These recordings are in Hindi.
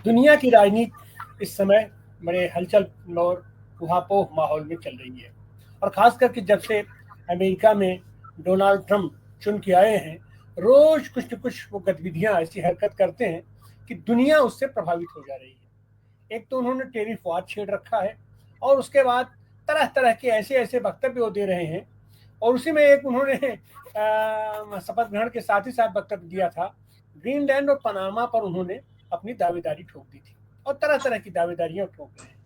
दुनिया की राजनीति इस समय बड़े हलचल और उहापोह माहौल में चल रही है, और खास करके जब से अमेरिका में डोनाल्ड ट्रंप चुन के आए हैं, रोज कुछ न कुछ वो गतिविधियां ऐसी हरकत करते हैं कि दुनिया उससे प्रभावित हो जा रही है। एक तो उन्होंने टेरिफ वार छेड़ रखा है, और उसके बाद तरह तरह के ऐसे ऐसे वक्तव्य वो दे रहे हैं, और उसी में एक उन्होंने शपथ ग्रहण के साथ ही साथ वक्तव्य दिया था। ग्रीनलैंड और पनामा पर उन्होंने अपनी दावेदारी ठोक दी थी, और तरह तरह की दावेदारियां ठोक रहे हैं।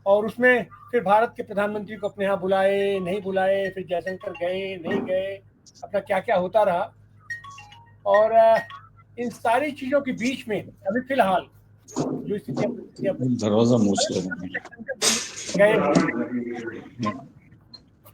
और उसमें फिर भारत के प्रधानमंत्री को अपने यहाँ बुलाए नहीं बुलाए, फिर जयशंकर गए नहीं गए, अपना क्या क्या होता रहा। और इन सारी चीजों के बीच में अभी फिलहाल जो स्थितियां दरवाजा मूछ गए,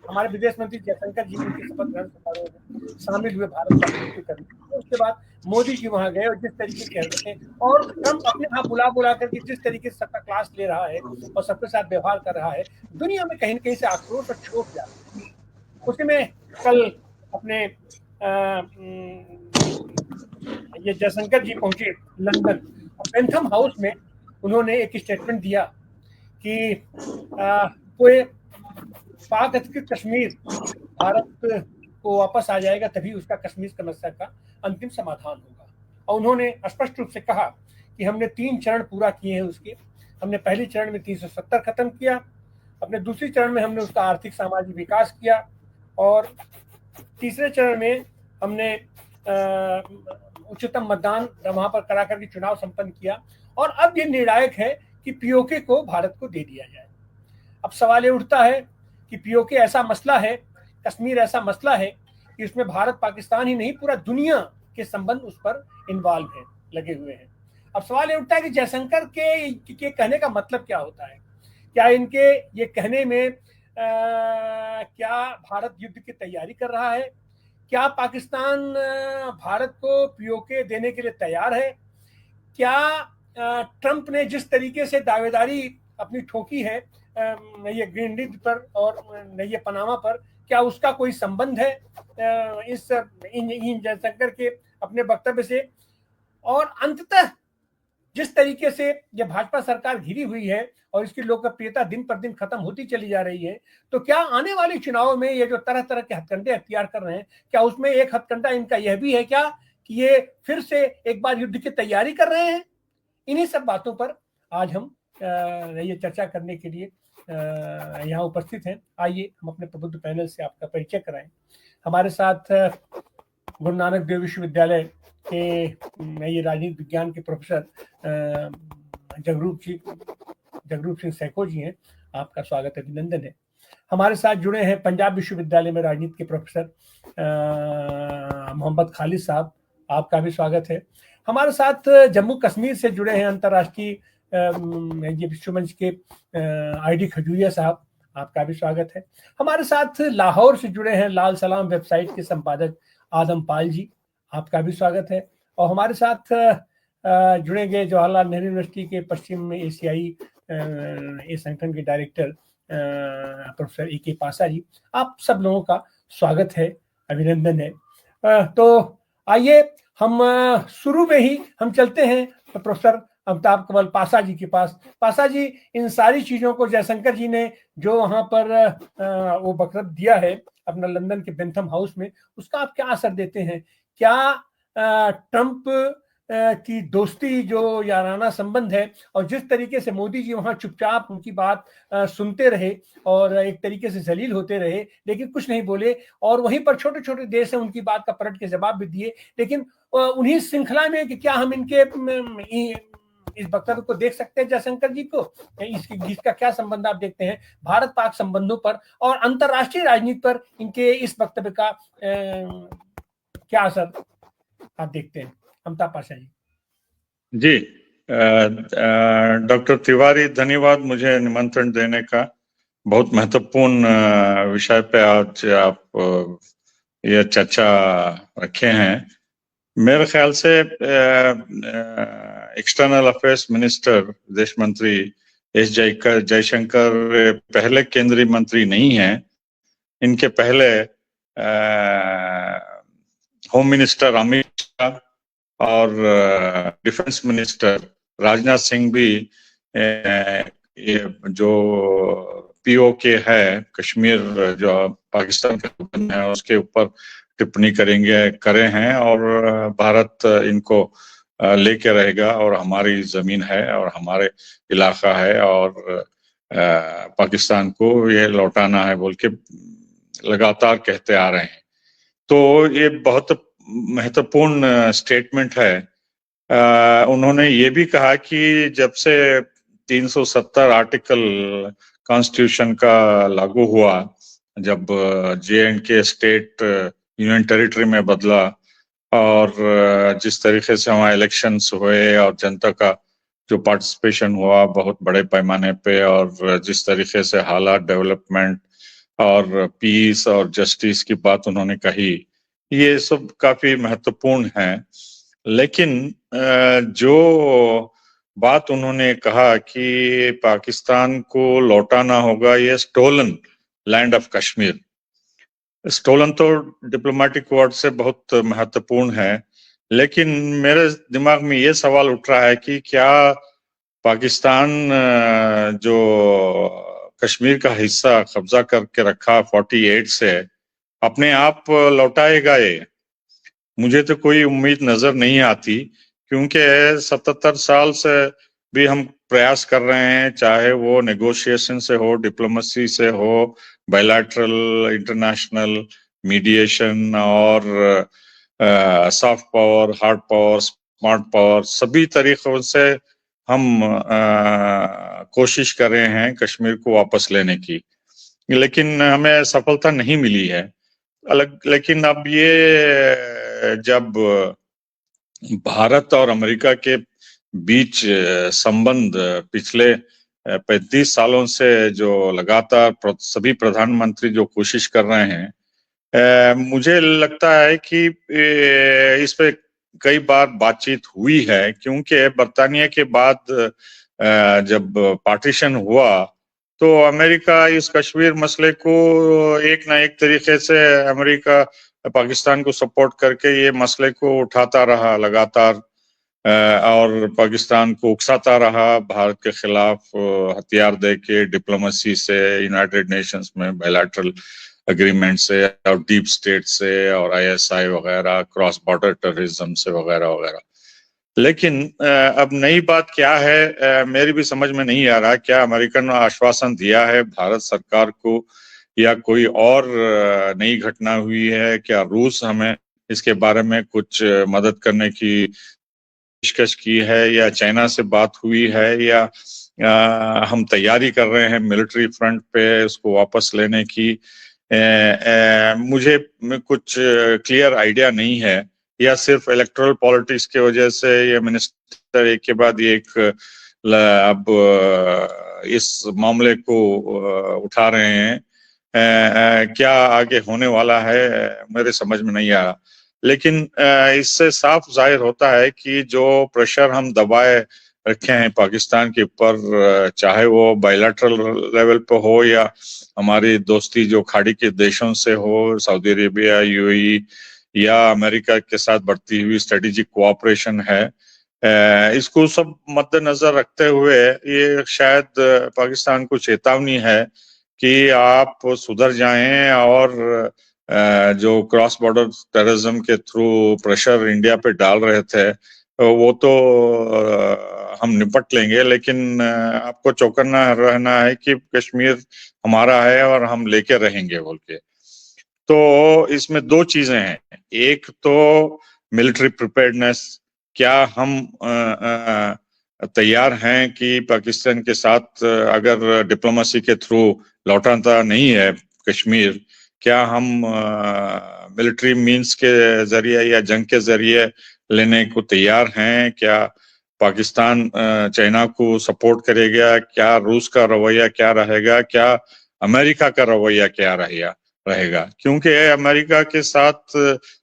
हमारे विदेश मंत्री जयशंकर जी उनके शपथ ग्रहण समारोह में शामिल हुए भारत का नेतृत्व करने। उसके बाद मोदी जी वहां गए, और जिस तरीके के हरकतें हैं, और ट्रंप अपने यहाँ बुला बुला करके जिस तरीके से सबका क्लास ले रहा है और सबके साथ व्यवहार कर रहा है, दुनिया में कहीं न कहीं से आक्रोश और क्षोभ जा रहा है। उसी में कल अपने ये जयशंकर जी पहुंचे लंदन, बेंथम हाउस में उन्होंने एक स्टेटमेंट दिया कि कोई पाक अधिकृत कश्मीर भारत को वापस आ जाएगा, तभी उसका कश्मीर समस्या का अंतिम समाधान होगा। और उन्होंने स्पष्ट रूप से कहा कि हमने 3 चरण पूरा किए हैं उसके। हमने पहले चरण में 370 खत्म किया, अपने दूसरी चरण में हमने उसका आर्थिक सामाजिक विकास किया, और तीसरे चरण में हमने उच्चतम मतदान वहां पर करा करके चुनाव संपन्न किया, और अब ये निर्णायक है कि पीओके को भारत को दे दिया जाए। अब सवाल ये उठता है कि पीओके ऐसा मसला है, कश्मीर ऐसा मसला है कि उसमें भारत पाकिस्तान ही नहीं, पूरा दुनिया के संबंध उस पर इन्वॉल्व है, लगे हुए हैं। अब सवाल ये उठता है कि जयशंकर के कहने का मतलब क्या होता है? क्या इनके ये कहने में क्या भारत युद्ध की तैयारी कर रहा है? क्या पाकिस्तान भारत को पीओके देने के लिए तैयार है? क्या ट्रंप ने जिस तरीके से दावेदारी अपनी ठोकी है ये ग्रीनलैंड पर और ये पनामा पर, क्या उसका कोई संबंध है इस इन जयशंकर के अपने वक्तव्य से? और अंततः जिस तरीके से ये भाजपा सरकार घिरी हुई है और इसकी लोकप्रियता दिन पर दिन खत्म होती चली जा रही है, तो क्या आने वाले चुनाव में ये जो तरह तरह के हथकंडे अख्तियार कर रहे हैं, क्या उसमें एक हथकंडा इनका यह भी है क्या कि ये फिर से एक बार युद्ध की तैयारी कर रहे हैं? इन्हीं सब बातों पर आज हम ये चर्चा करने के लिए यहाँ उपस्थित हैं। आइए हम अपने प्रबुद्ध पैनल से आपका परिचय कराएं। हमारे साथ गुरु नानक देव विश्वविद्यालय के ये राजनीति विज्ञान के प्रोफेसर जगरूप सिंह सैको जी हैं, आपका स्वागत अभिनंदन है। हमारे साथ जुड़े हैं पंजाब विश्वविद्यालय में राजनीति के प्रोफेसर मोहम्मद खालिद साहब, आपका भी स्वागत है। हमारे साथ जम्मू कश्मीर से जुड़े हैं अंतर्राष्ट्रीय विश्व मंच के आईडी खजूरिया साहब, आपका भी स्वागत है। हमारे साथ लाहौर से जुड़े हैं लाल सलाम वेबसाइट के संपादक आदम पाल जी, आपका भी स्वागत है। और हमारे साथ जुड़ेंगे जवाहरलाल नेहरू यूनिवर्सिटी के पश्चिम एशियाई संगठन के डायरेक्टर प्रोफेसर ए के पासा जी, आप सब लोगों का स्वागत है, अभिनंदन है। तो आइए हम शुरू में ही हम चलते हैं प्रोफेसर अमिताभ कमल पासा जी के पास। पासा जी, इन सारी चीजों को जयशंकर जी ने जो वहां पर वो वक्तव्य दिया है अपना लंदन के बेंथम हाउस में, उसका आप क्या असर देते हैं? क्या ट्रंप की दोस्ती जो याराना संबंध है, और जिस तरीके से मोदी जी वहां चुपचाप उनकी बात सुनते रहे और एक तरीके से जलील होते रहे लेकिन कुछ नहीं बोले, और वहीं पर छोटे छोटे देश हैं उनकी बात का पलट के जवाब भी दिए, लेकिन उन्हीं श्रृंखला में कि क्या हम इनके इस वक्तव्य को देख सकते हैं जयशंकर जी को? इसका क्या संबंध आप देखते हैं भारत पाक संबंधों पर और अंतरराष्ट्रीय राजनीति पर इनके इस वक्तव्य का क्या असर आप देखते हैं? अमिताभ पाशा जी। जी, डॉक्टर तिवारी, धन्यवाद मुझे निमंत्रण देने का। बहुत महत्वपूर्ण विषय पे आज आप ये चर्चा रखे हैं। मेरे ख्याल से एक्सटर्नल अफेयर्स मिनिस्टर, विदेश मंत्री एस जयशंकर पहले केंद्रीय मंत्री नहीं हैं। इनके पहले होम मिनिस्टर अमित शाह और डिफेंस मिनिस्टर राजनाथ सिंह भी ये जो पीओके है, कश्मीर जो पाकिस्तान का रूबन है, उसके ऊपर टिप्पणी करे हैं और भारत इनको लेके रहेगा और हमारी जमीन है और हमारे इलाका है और पाकिस्तान को ये लौटाना है बोल के लगातार कहते आ रहे हैं। तो ये बहुत महत्वपूर्ण स्टेटमेंट है। उन्होंने ये भी कहा कि जब से 370 आर्टिकल कॉन्स्टिट्यूशन का लागू हुआ, जब जे-एंड-के स्टेट यूनियन टेरिटरी में बदला और जिस तरीके से वहाँ इलेक्शंस हुए और जनता का जो पार्टिसिपेशन हुआ बहुत बड़े पैमाने पे, और जिस तरीके से हालात, डेवलपमेंट और पीस और जस्टिस की बात उन्होंने कही, ये सब काफी महत्वपूर्ण है। लेकिन जो बात उन्होंने कहा कि पाकिस्तान को लौटाना होगा ये stolen land of Kashmir, stolen तो डिप्लोमेटिक वर्ड से बहुत महत्वपूर्ण है, लेकिन मेरे दिमाग में ये सवाल उठ रहा है कि क्या पाकिस्तान जो कश्मीर का हिस्सा कब्जा करके रखा 48 से, अपने आप लौटाएगा ये? मुझे तो कोई उम्मीद नजर नहीं आती, क्योंकि 77 साल से भी हम प्रयास कर रहे हैं, चाहे वो नेगोशिएशन से हो, डिप्लोमेसी से हो, बायलैटरल, इंटरनेशनल मीडिएशन और soft power, hard power, smart power, सभी तरीकों से हम कोशिश कर रहे हैं कश्मीर को वापस लेने की, लेकिन हमें सफलता नहीं मिली है। लेकिन अब ये जब भारत और अमेरिका के बीच संबंध पिछले 35 सालों से जो लगातार सभी प्रधानमंत्री जो कोशिश कर रहे हैं, मुझे लगता है कि इस पे कई बार बातचीत हुई है, क्योंकि बरतानिया के बाद जब पार्टीशन हुआ तो अमेरिका इस कश्मीर मसले को एक ना एक तरीके से अमेरिका पाकिस्तान को सपोर्ट करके ये मसले को उठाता रहा लगातार, और पाकिस्तान को उकसाता रहा भारत के खिलाफ हथियार दे के, डिप्लोमेसी से, यूनाइटेड नेशंस में बायलैटरल एग्रीमेंट से और डीप स्टेट से और आईएसआई वगैरह, क्रॉस बॉर्डर टेररिज्म से वगैरह वगैरह। लेकिन अब नई बात क्या है, मेरी भी समझ में नहीं आ रहा। क्या अमेरिकन ने आश्वासन दिया है भारत सरकार को, या कोई और नई घटना हुई है? क्या रूस हमें इसके बारे में कुछ मदद करने की पेशकश की है, या चाइना से बात हुई है, या हम तैयारी कर रहे हैं मिलिट्री फ्रंट पे उसको वापस लेने की? मुझे कुछ क्लियर आइडिया नहीं है, या सिर्फ इलेक्टोरल पॉलिटिक्स की वजह से ये मिनिस्टर एक के बाद एक अब इस मामले को उठा रहे हैं। क्या आगे होने वाला है मेरे समझ में नहीं आ रहा। लेकिन इससे साफ जाहिर होता है कि जो प्रेशर हम दबाए रखे हैं पाकिस्तान के ऊपर, चाहे वो बायलैटरल लेवल पे हो या हमारी दोस्ती जो खाड़ी के देशों से हो, सऊदी अरेबिया, यूएई या अमेरिका के साथ बढ़ती हुई स्ट्रेटेजिक कोऑपरेशन है, इसको सब मद्देनजर रखते हुए ये शायद पाकिस्तान को चेतावनी है कि आप सुधर जाएं, और जो क्रॉस बॉर्डर टेररिज्म के थ्रू प्रेशर इंडिया पे डाल रहे थे वो तो हम निपट लेंगे, लेकिन आपको चौकन्ना रहना है कि कश्मीर हमारा है और हम लेके रहेंगे बोल के। तो इसमें दो चीजें हैं, एक तो मिलिट्री प्रिपेयर्डनेस, क्या हम तैयार हैं कि पाकिस्तान के साथ अगर डिप्लोमेसी के थ्रू लौटाता नहीं है कश्मीर, क्या हम मिलिट्री मींस के जरिए या जंग के जरिए लेने को तैयार हैं? क्या पाकिस्तान चाइना को सपोर्ट करेगा? क्या रूस का रवैया क्या रहेगा? क्या अमेरिका का रवैया क्या रहेगा? क्योंकि अमेरिका के साथ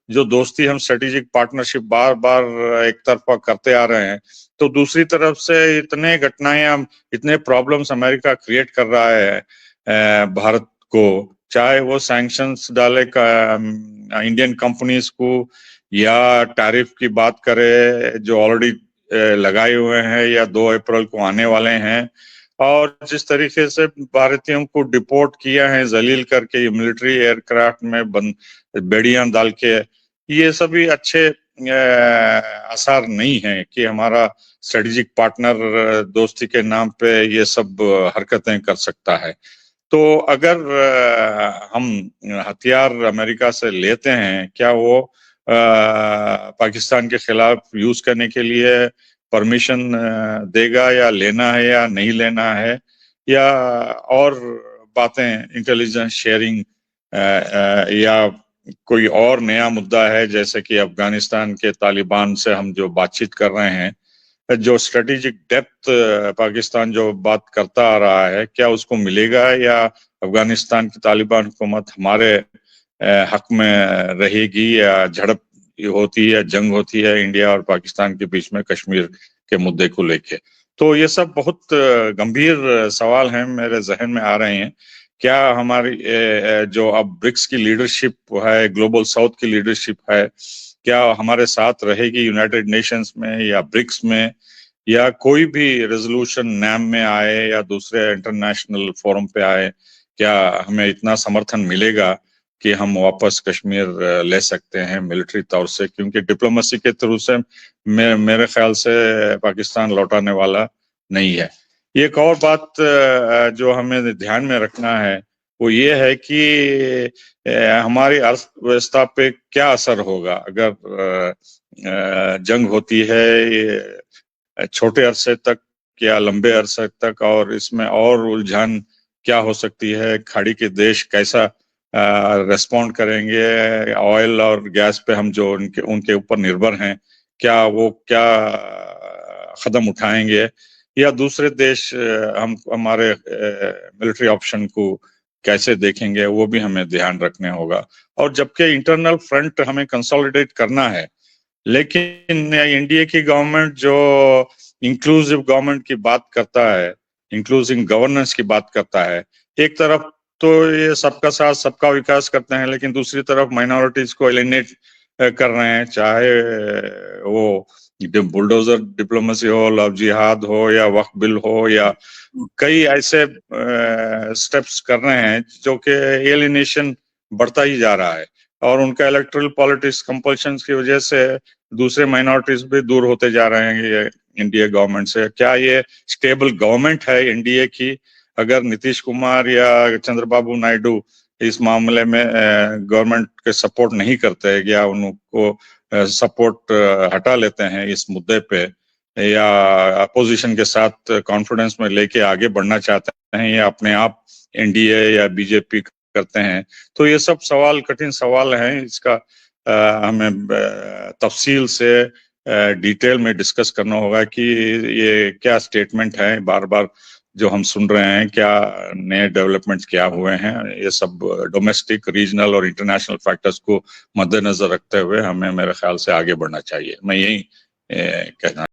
जो दोस्ती हम स्ट्रेटेजिक पार्टनरशिप बार बार एक तरफा करते आ रहे हैं, तो दूसरी तरफ से इतने घटनाएं, इतने प्रॉब्लम्स अमेरिका क्रिएट कर रहा है भारत को, चाहे वो सैंक्शंस डाले इंडियन कंपनीज को, या टैरिफ की बात करे जो ऑलरेडी लगाए हुए हैं या 2 अप्रैल को आने वाले हैं, और जिस तरीके से भारतीयों को डिपोर्ट किया है जलील करके मिलिट्री एयरक्राफ्ट में बेड़ियां डाल के, ये सभी अच्छे आसार नहीं है कि हमारा स्ट्रेटेजिक पार्टनर दोस्ती के नाम पे ये सब हरकतें कर सकता है। तो अगर हम हथियार अमेरिका से लेते हैं, क्या वो पाकिस्तान के खिलाफ यूज करने के लिए परमिशन देगा, या लेना है या नहीं लेना है, या और बातें इंटेलिजेंस शेयरिंग या कोई और नया मुद्दा है, जैसे कि अफगानिस्तान के तालिबान से हम जो बातचीत कर रहे हैं, जो स्ट्रेटेजिक डेप्थ पाकिस्तान जो बात करता आ रहा है, क्या उसको मिलेगा, या अफगानिस्तान की तालिबान हुकूमत हमारे हक में रहेगी, या झड़प होती है, जंग होती है इंडिया और पाकिस्तान के बीच में कश्मीर के मुद्दे को लेके। तो ये सब बहुत गंभीर सवाल हैं मेरे जहन में आ रहे हैं। क्या हमारी जो अब ब्रिक्स की लीडरशिप है, ग्लोबल साउथ की लीडरशिप है, क्या हमारे साथ रहेगी यूनाइटेड नेशंस में या ब्रिक्स में, या कोई भी रेजोल्यूशन नैम में आए या दूसरे इंटरनेशनल फोरम पे आए, क्या हमें इतना समर्थन मिलेगा कि हम वापस कश्मीर ले सकते हैं मिलिट्री तौर से? क्योंकि डिप्लोमेसी के थ्रू से मेरे ख्याल से पाकिस्तान लौटाने वाला नहीं है। एक और बात जो हमें ध्यान में रखना है वो ये है कि हमारी अर्थव्यवस्था पे क्या असर होगा अगर जंग होती है छोटे अरसे तक या लंबे अरसे तक, और इसमें और उलझन क्या हो सकती है, खाड़ी के देश कैसा रेस्पॉन्ड करेंगे, ऑयल और गैस पे हम जो उनके ऊपर निर्भर हैं, क्या वो क्या कदम उठाएंगे, या दूसरे देश हम हमारे मिलिट्री ऑप्शन को कैसे देखेंगे, वो भी हमें ध्यान रखने होगा। और जबकि इंटरनल फ्रंट हमें कंसोलिडेट करना है, लेकिन इंडिया की गवर्नमेंट जो इंक्लूसिव गवर्नमेंट की बात करता है, इंक्लूसिव गवर्नेंस की बात करता है, एक तरफ तो ये सबका साथ सबका विकास करते हैं, लेकिन दूसरी तरफ माइनॉरिटीज को एलिनेट कर रहे हैं, चाहे वो बुलडोजर डिप्लोमेसी हो, लव जिहाद हो, या वक्फ बिल हो, या कई ऐसे स्टेप्स कर रहे हैं जो कि एलिनेशन बढ़ता ही जा रहा है, और उनका इलेक्टोरल पॉलिटिक्स कंपल्शन की वजह से दूसरे माइनॉरिटीज भी दूर होते जा रहे हैं इंडिया गवर्नमेंट से। क्या ये स्टेबल गवर्नमेंट है इंडिया की अगर नीतीश कुमार या चंद्रबाबू नायडू इस मामले में गवर्नमेंट के सपोर्ट नहीं करते, या उनको सपोर्ट हटा लेते हैं इस मुद्दे पे, या अपोजिशन के साथ कॉन्फिडेंस में लेके आगे बढ़ना चाहते हैं, या अपने आप एनडीए या बीजेपी करते हैं? तो ये सब सवाल कठिन सवाल हैं, इसका हमें तफसील से डिटेल में डिस्कस करना होगा कि ये क्या स्टेटमेंट है बार बार जो हम सुन रहे हैं, क्या नए डेवलपमेंट्स क्या हुए हैं। ये सब डोमेस्टिक, रीजनल और इंटरनेशनल फैक्टर्स को मद्देनजर रखते हुए हमें मेरे ख्याल से आगे बढ़ना चाहिए। मैं यही कहना